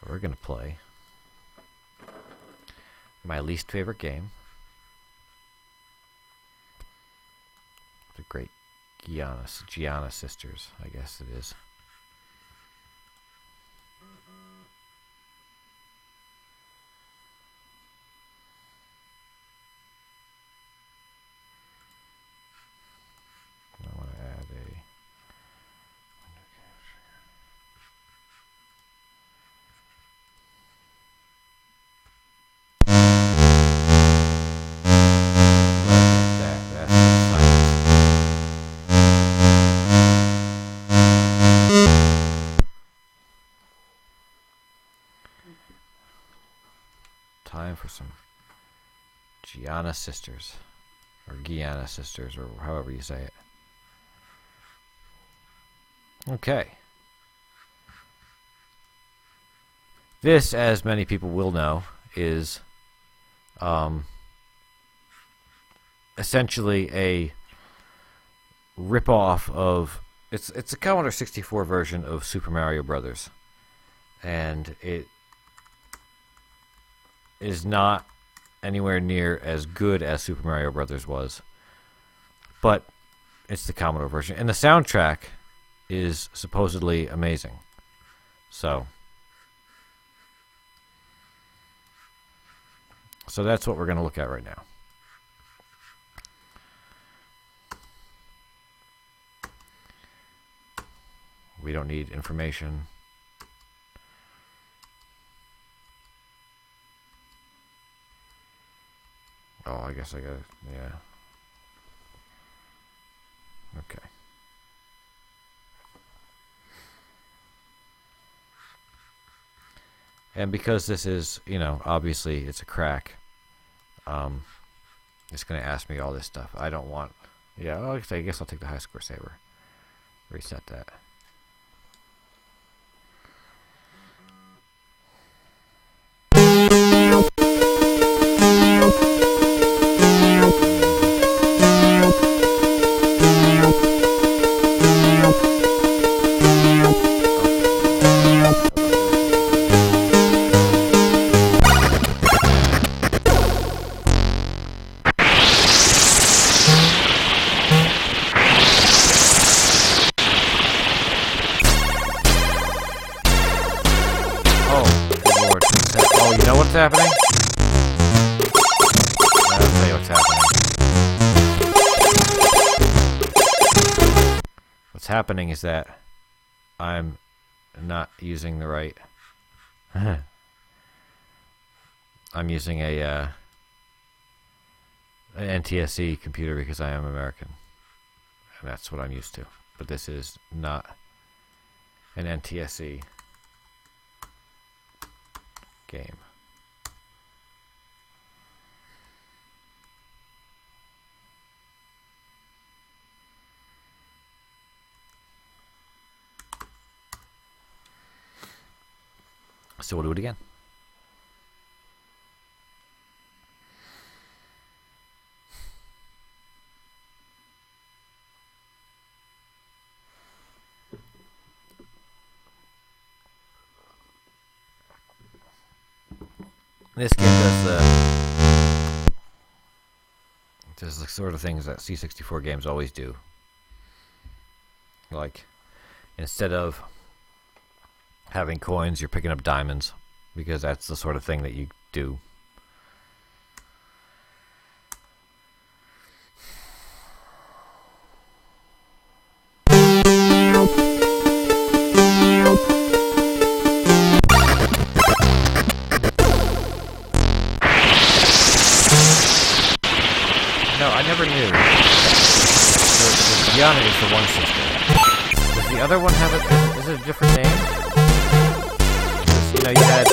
we're going to play my least favorite game. The great Giana sisters, I guess it is. I want to add a time for some Giana sisters, or Giana sisters, or however you say it. Okay. This, as many people will know, is essentially a rip-off of... It's a Commodore 64 version of Super Mario Brothers. And it is not anywhere near as good as Super Mario Brothers was. But it's the Commodore version. And the soundtrack is supposedly amazing. So that's what we're going to look at right now. We don't need information. Oh, I guess I got it. Yeah. Okay. And because this is, obviously it's a crack, it's going to ask me all this stuff. I don't want... Yeah, I guess I'll take the high score saver. Reset that. Happening? I'll tell you what's happening. What's happening is that I'm not using the right... I'm using an NTSC computer because I am American. And that's what I'm used to. But this is not an NTSC game. So we'll do it again. This game does the sort of things that C64 games always do. Like, instead of having coins, you're picking up diamonds, because that's the sort of thing that you do. No, I never knew. So Giana is the one sister. Does the other one have is it a different name? You had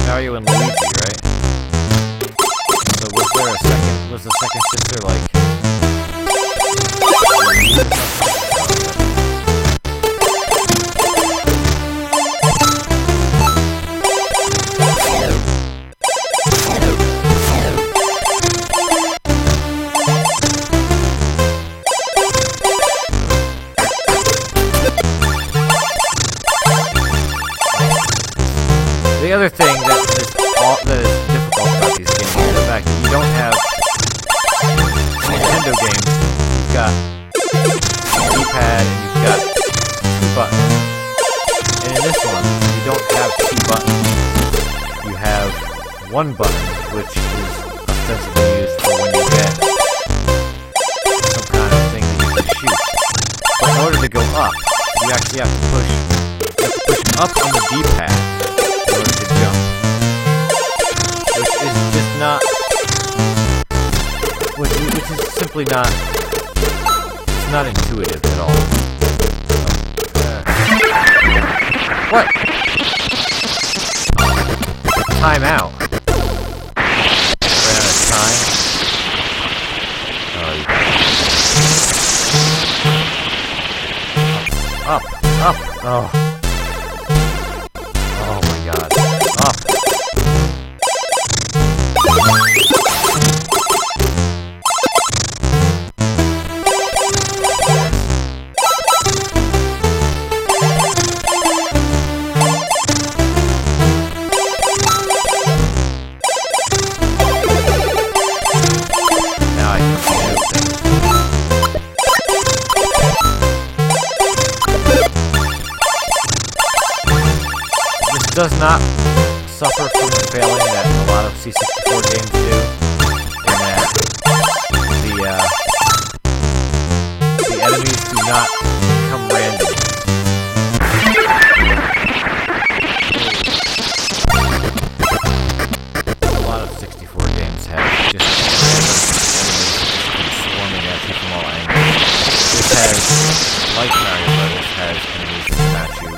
Mario and Luigi, right? So was the second sister like... the other thing that is difficult about these games is the fact that you don't have Nintendo games. You've got a D-pad and you've got 2 buttons. And in this one, you don't have 2 buttons. You have 1 button, which is ostensibly used for when you get some kind of thing that you can shoot. But in order to go up, you actually have to push up on the D-pad in order to jump. Which is just not... Which is simply not... It's not intuitive at all. What? Time out. Ran out of time. Oh, you got it. Up. Oh. Oh my god. Up. Does not suffer from the failing that a lot of C64 games do, in that the enemies do not come randomly. A lot of 64 games have just enemies swarming at you from all angles. This has, like Mario Brothers, has enemies that come at you.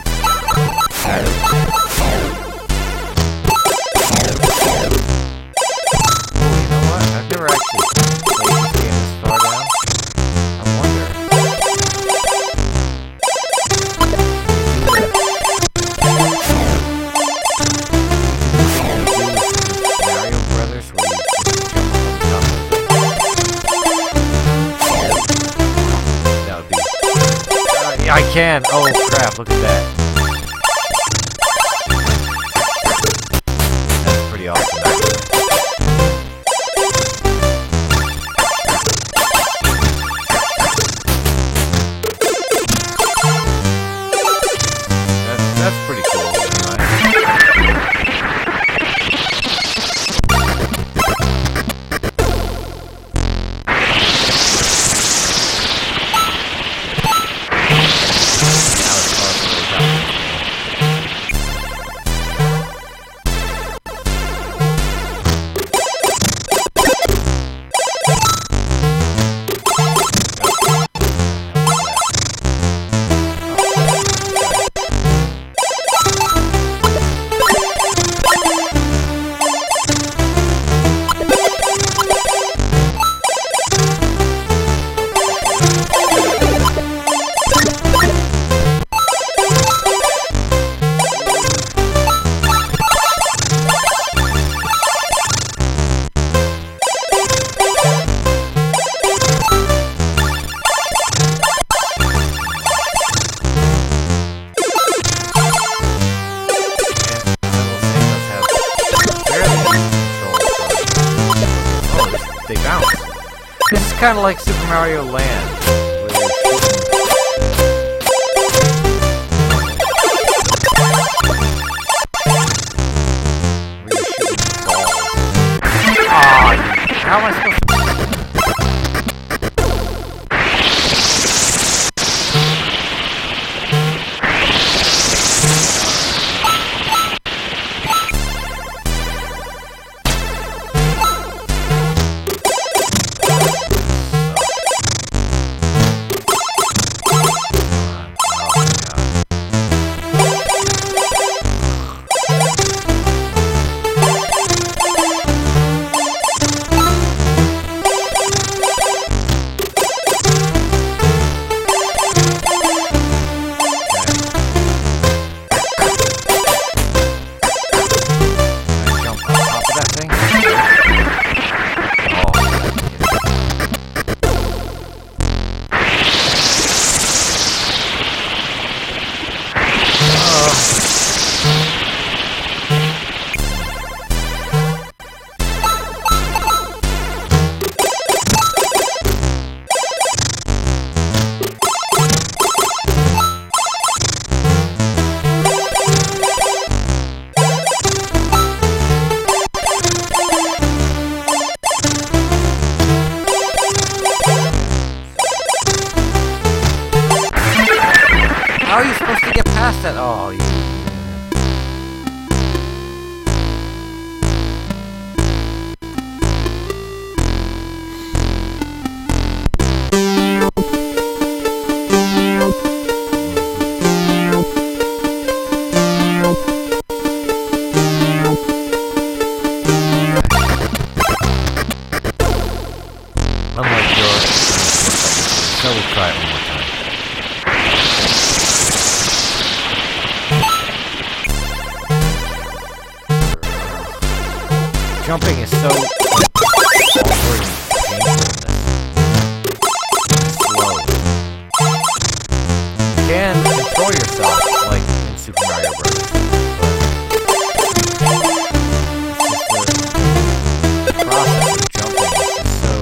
I can! Oh crap, look at that. That's pretty awesome, actually. That's pretty cool, right? This is kind of like Super Mario Land. How am I supposed to... past that. Oh, you. Unlike yours. So we'll try it one more time. Jumping is so awkward and painful. Slow. You can control yourself like in Super Mario Bros. But the process of jumping is just so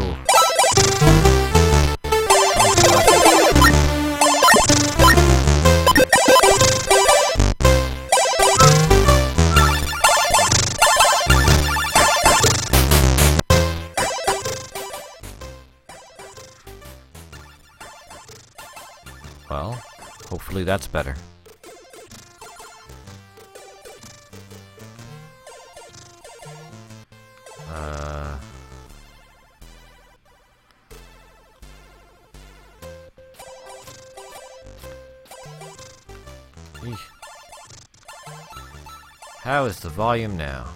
well, hopefully that's better. Eesh. How is the volume now?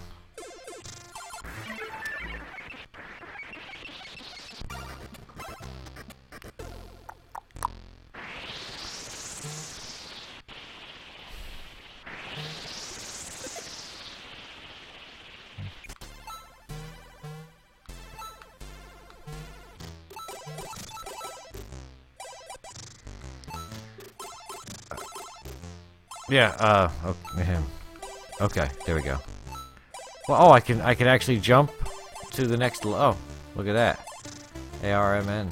Yeah, okay, there we go. Well, oh, I can actually jump to the next oh, look at that. ARMN.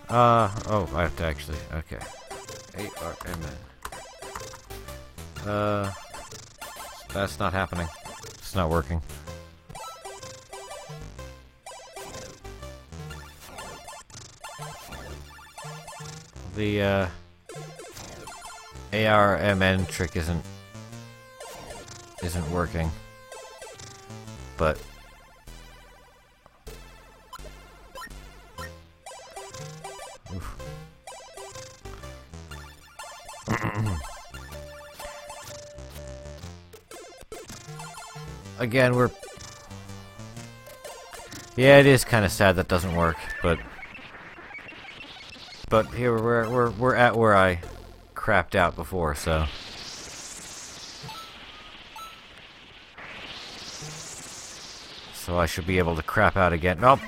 Oh, I have to actually, okay. ARMN. That's not happening. It's not working. The ARMN trick isn't working, but oof. Again, yeah, it is kind of sad that doesn't work, but here we're at where I crapped out before, so I should be able to crap out again. Nope.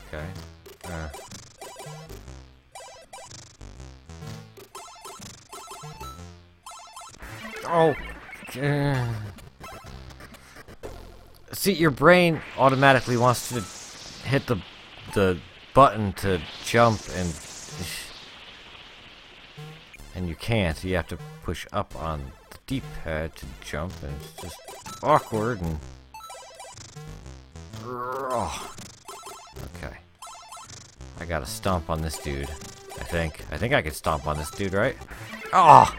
Okay. Oh. See, your brain automatically wants to hit the button to jump, and you can't. You have to push up on the D-pad to jump, and it's just awkward and okay. I gotta stomp on this dude. I think I can stomp on this dude, right? Oh.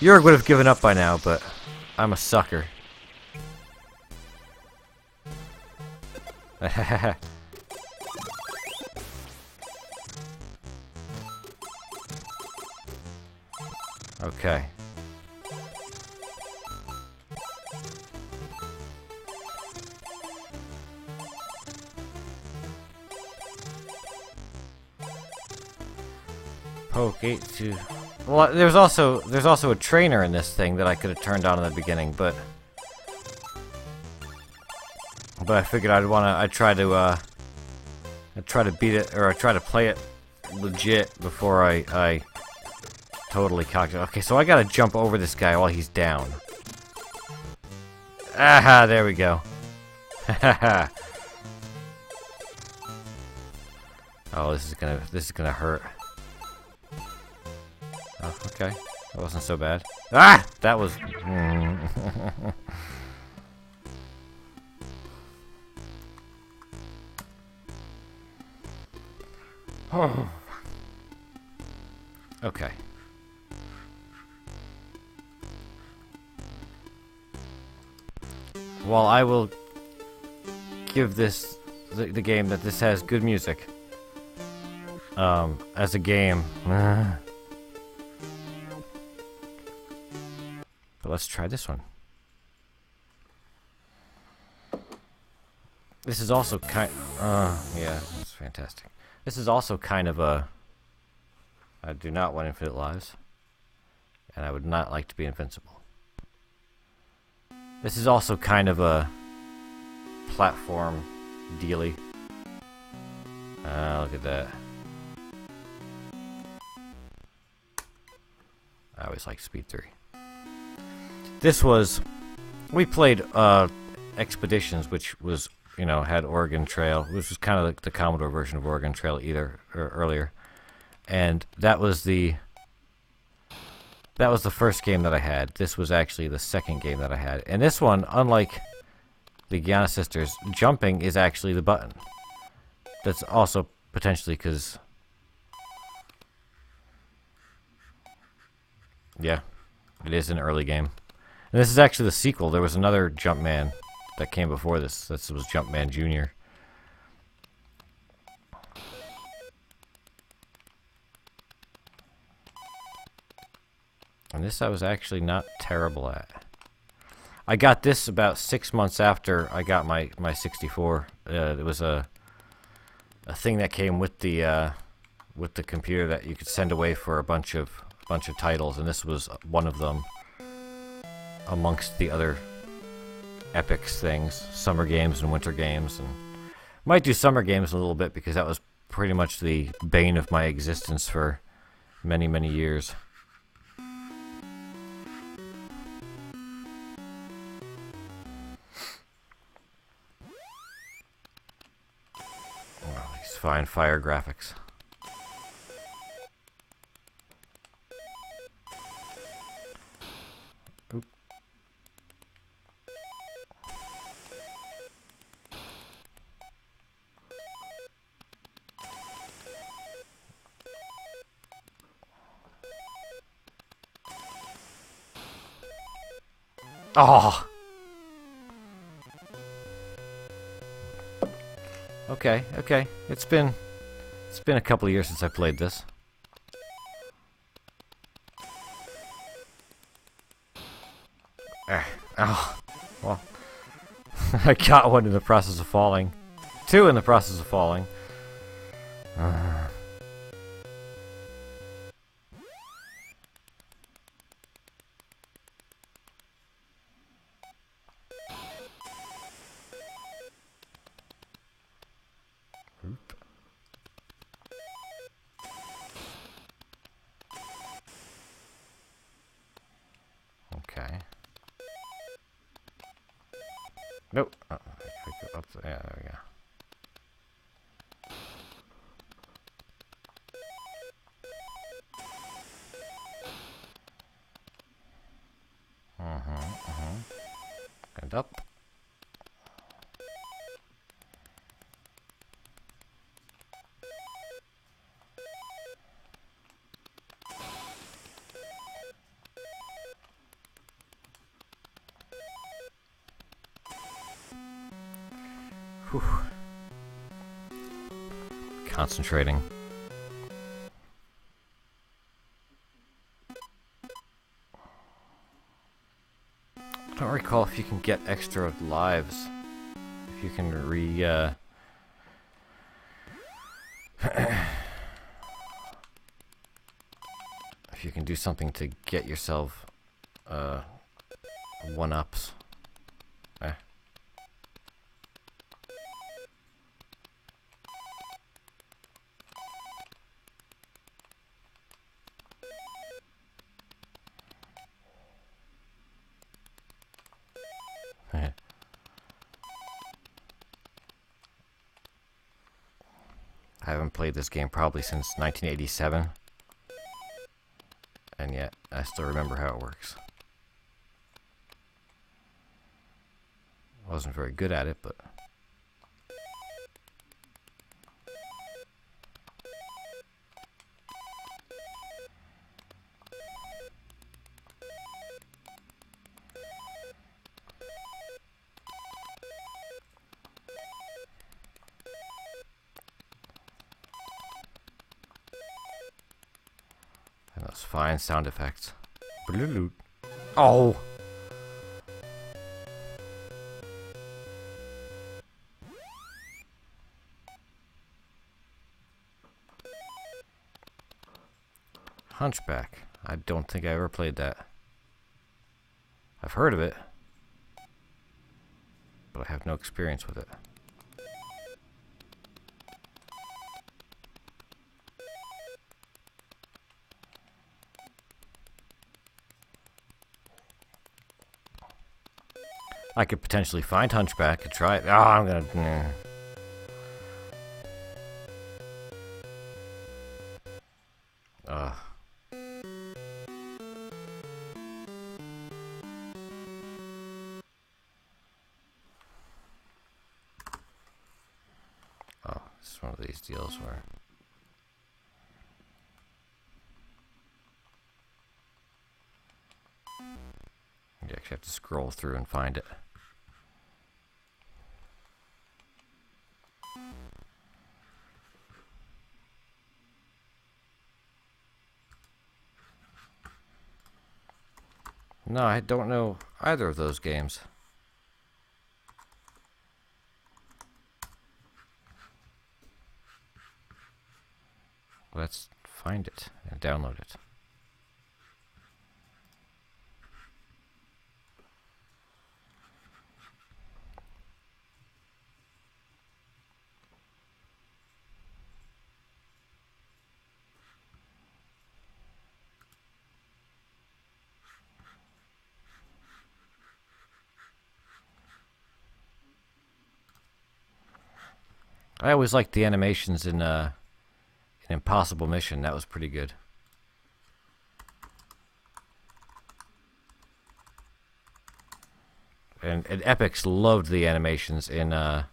Jurg would have given up by now, but I'm a sucker. Okay. Poke 8 to... Well, there's also a trainer in this thing that I could have turned on in the beginning, but I figured I'd try to beat it, or I'd try to play it legit before I totally calculate. Okay, so I gotta jump over this guy while he's down. Aha, there we go. Oh, this is gonna hurt. Oh, okay. That wasn't so bad. Ah! That was... Okay. Well, I will give this the game that this has good music. As a game. But let's try this one. This is also yeah, it's fantastic. This is also kind of a... I do not want infinite lives. And I would not like to be invincible. This is also kind of a platform dealy. Look at that. I always liked Speed 3. This was... We played Expeditions, which was, you know, had Oregon Trail, which was kind of like the Commodore version of Oregon Trail earlier. And that was the first game that I had. This was actually the second game that I had. And this one, unlike the Giana sisters, jumping is actually the button. That's also potentially because... Yeah, it is an early game. And this is actually the sequel. There was another Jumpman that came before this. This was Jumpman Jr. And this I was actually not terrible at. I got this about 6 months after I got my 64. It was a thing that came with the computer that you could send away for a bunch of titles, and this was one of them amongst the other epics things, summer games and winter games, and might do summer games a little bit because that was pretty much the bane of my existence for many years. Oh, these fine fire graphics. Oh. Okay. It's been a couple of years since I played this. Oh. Well. I got one in the process of falling. 2 in the process of falling. Okay. Nope. I go up there. Yeah, there we go. And up. Whew. Concentrating. I don't recall if you can get extra lives. If you can if you can do something to get yourself one-ups. I haven't played this game probably since 1987. And yet, I still remember how it works. I wasn't very good at it, but... And those fine sound effects. Oh! Hunchback. I don't think I ever played that. I've heard of it, but I have no experience with it. I could potentially find Hunchback and try it. Oh, I'm gonna... Nah. Oh, this is one of these deals where... you actually have to scroll through and find it. No, I don't know either of those games. Let's find it and download it. I always liked the animations in an Impossible Mission. That was pretty good. And Epix loved the animations in that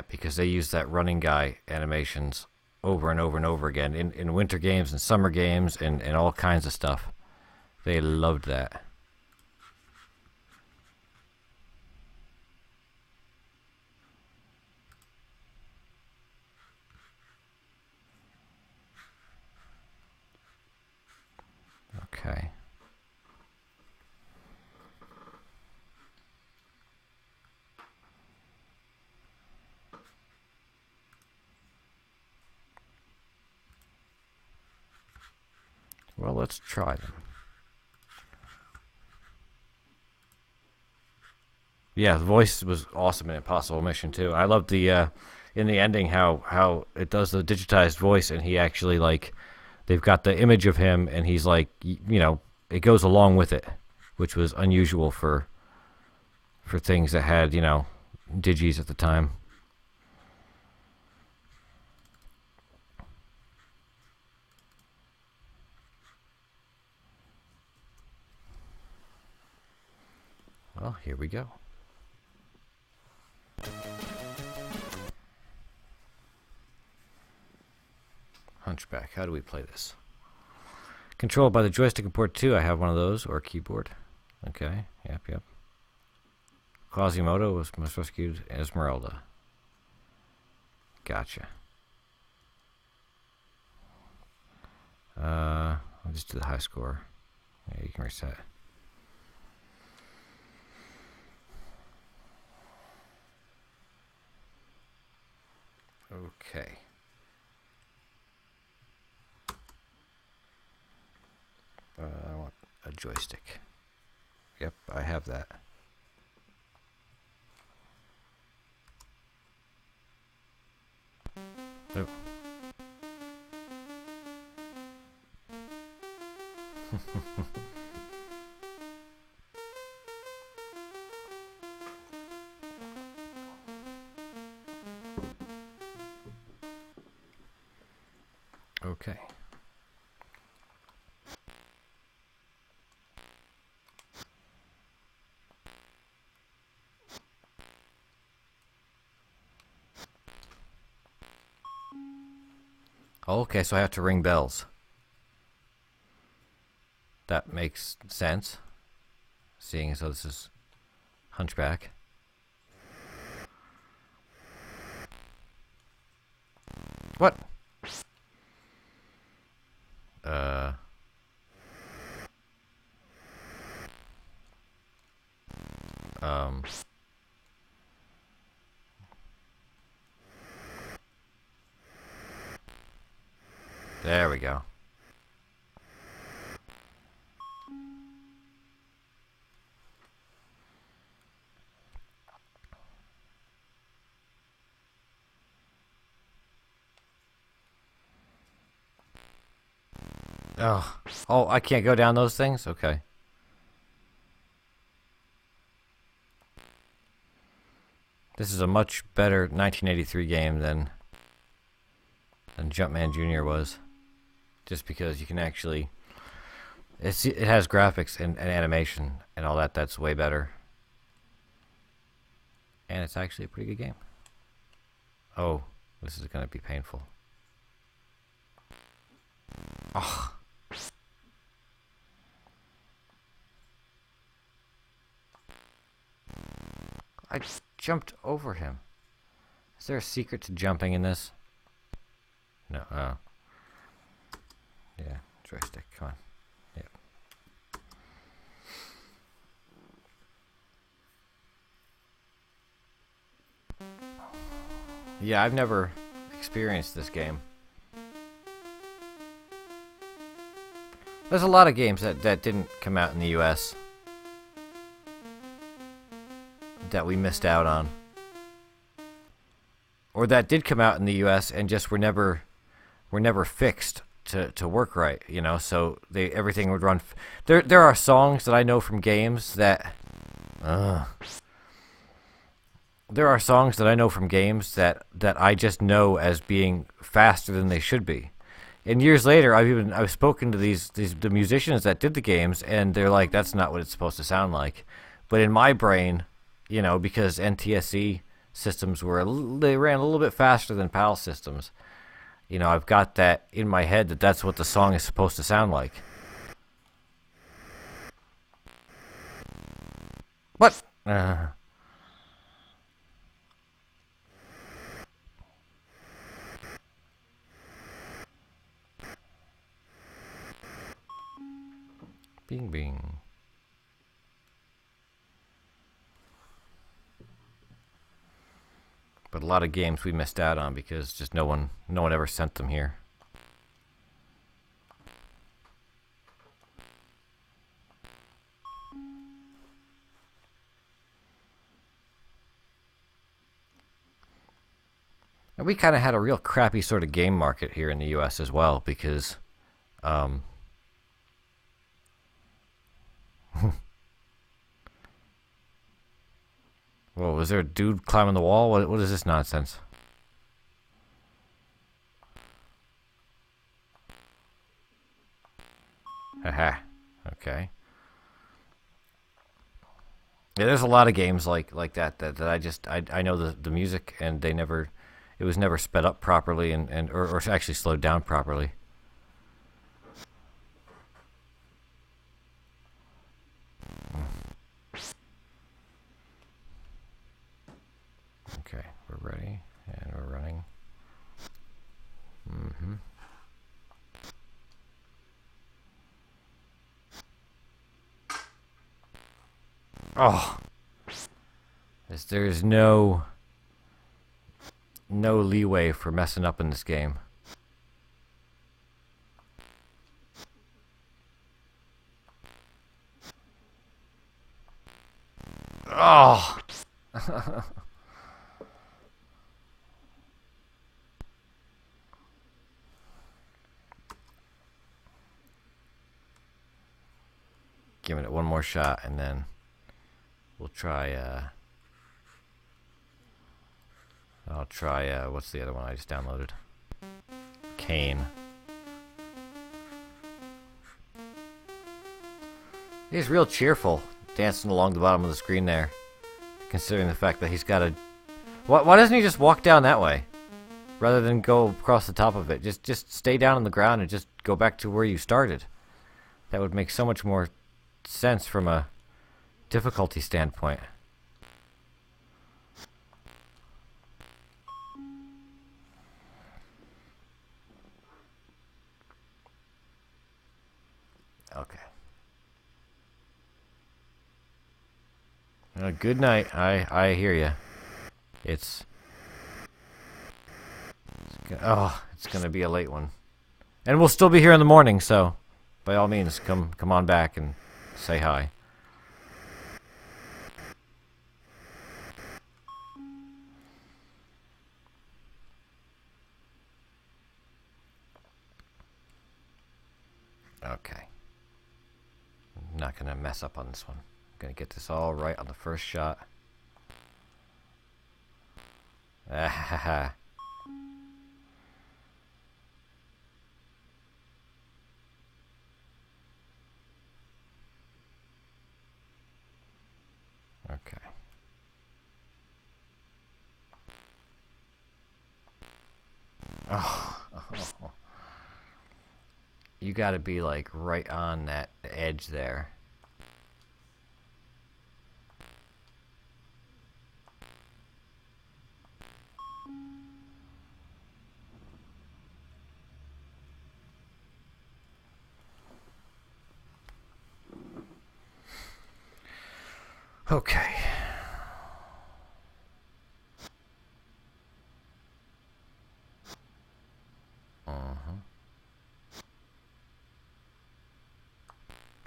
because they used that running guy animations over and over and over again in winter games and summer games and all kinds of stuff. They loved that. Okay. Well, let's try them. Yeah, the voice was awesome in Impossible Mission too. I loved the in the ending how it does the digitized voice and he actually like they've got the image of him and he's like you know it goes along with it, which was unusual for things that had you know digis at the time. Well, here we go. Hunchback. How do we play this? Controlled by the joystick and port 2. I have one of those, or keyboard. Okay. Yep. Quasimodo was most rescued Esmeralda. Gotcha. I'll just do the high score. Yeah, you can reset. Okay. I want a joystick. Yep, I have that. Oh. Okay. Okay, so I have to ring bells. That makes sense, seeing as though this is Hunchback. What? There we go. Oh, I can't go down those things? Okay. This is a much better 1983 game than Jumpman Jr. was. Just because you can actually... it has graphics and animation and all that. That's way better. And it's actually a pretty good game. Oh, this is going to be painful. Oh. I jumped over him. Is there a secret to jumping in this? No. Oh. Yeah, joystick. Come on. Yep. Yeah, I've never experienced this game. There's a lot of games that didn't come out in the US that we missed out on. Or that did come out in the US and just were never fixed to work right, you know, so everything would run there are songs that I know from games that there are songs that I know from games that I just know as being faster than they should be. And years later, I've spoken to the musicians that did the games, and they're like, that's not what it's supposed to sound like. But in my brain, you know, because NTSC systems they ran a little bit faster than PAL systems. You know, I've got that in my head that that's what the song is supposed to sound like. What? Bing bing. But a lot of games we missed out on because just no one ever sent them here. And we kind of had a real crappy sort of game market here in the US as well because whoa, was there a dude climbing the wall? What is this nonsense? Haha. Okay. Yeah, there's a lot of games like that I know the music and it was never sped up properly or actually slowed down properly. Okay, we're ready, and we're running. Oh, there's no leeway for messing up in this game. Oh. Giving it one more shot, and then we'll try, I'll try, what's the other one I just downloaded? Kane. He's real cheerful, dancing along the bottom of the screen there. Considering the fact that he's got a... Why doesn't he just walk down that way? Rather than go across the top of it. Just stay down on the ground and just go back to where you started. That would make so much more sense from a difficulty standpoint. Okay. Good night. I hear you. It's gonna be a late one, and we'll still be here in the morning. So, by all means, come on back and say hi. Okay. I'm not gonna mess up on this one. I'm gonna get this all right on the first shot. Ah, okay. Oh. You gotta be like right on that edge there. Okay.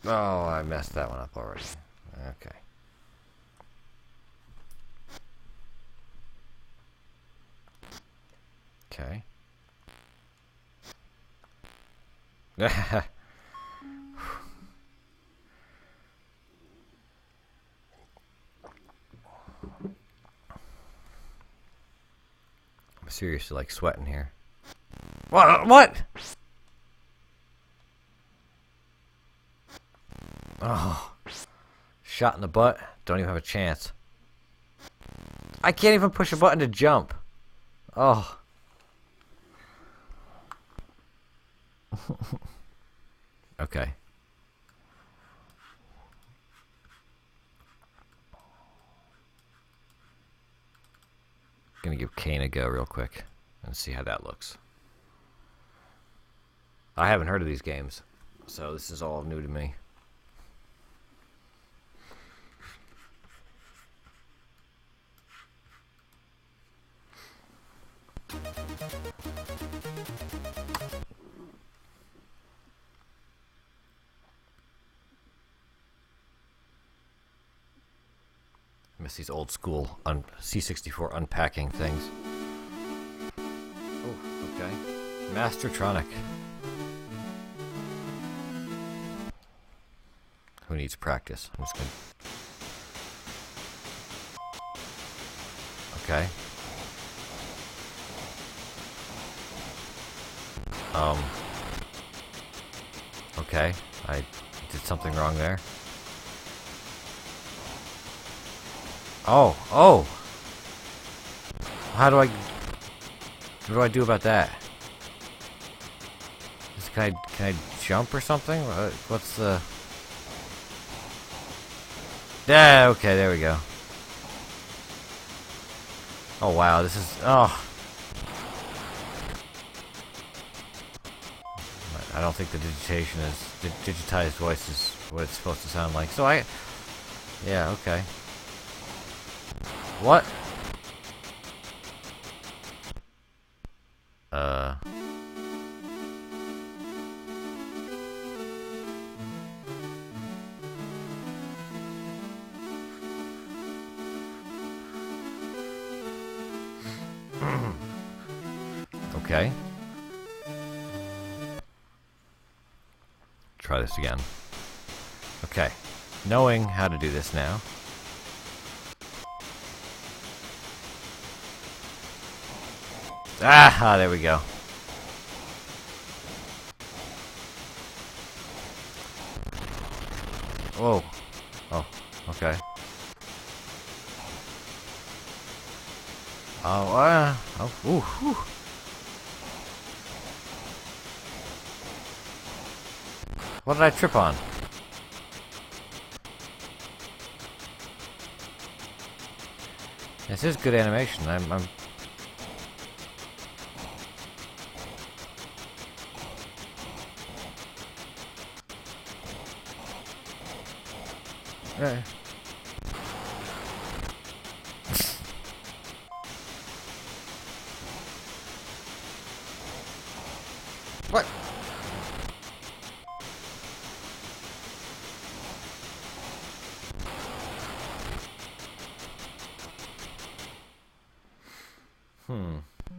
Oh, I messed that one up already. Okay. Okay. I'm seriously like sweating here. What? Oh. Shot in the butt. Don't even have a chance. I can't even push a button to jump. Oh. Okay. Gonna give Kane a go real quick and see how that looks. I haven't heard of these games, so this is all new to me. Miss these old school C64 unpacking things. Oh, okay. Mastertronic. Who needs practice? I'm just gonna... Okay. Okay. I did something wrong there. Oh! What do I do about that? Can I jump or something? What's the... Yeah, okay, there we go. Oh wow, this is... Oh! I don't think the digitation is... Digitized voice is what it's supposed to sound like. So yeah, okay. What? Okay. Try this again. Okay. Knowing how to do this now. Ah, there we go. Whoa. Oh, okay. Oh, oh, ooh, whew. What did I trip on? This is good animation. I'm What?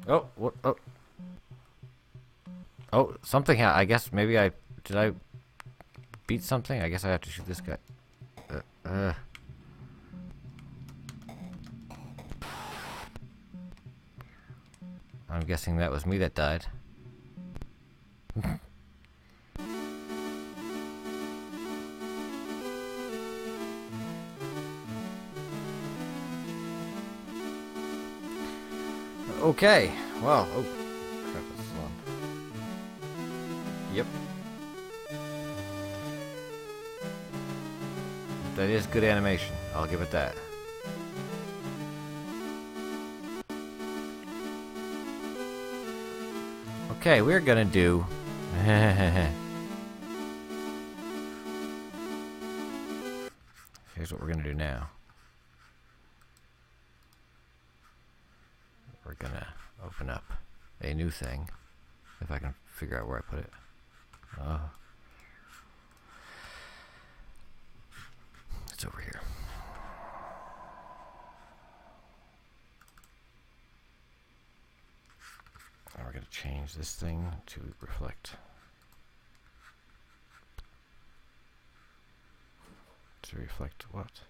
Oh, what? Oh. Oh, something. I guess maybe I did. I beat something. I guess I have to shoot this guy. I'm guessing that was me that died. Okay. Well. Oh, crap! This is long. Yep. That is good animation. I'll give it that. Okay, we're gonna do. Here's what we're gonna do now. We're gonna open up a new thing. If I can figure out where I put it. It's over here. And we're gonna change this thing to reflect. To reflect what?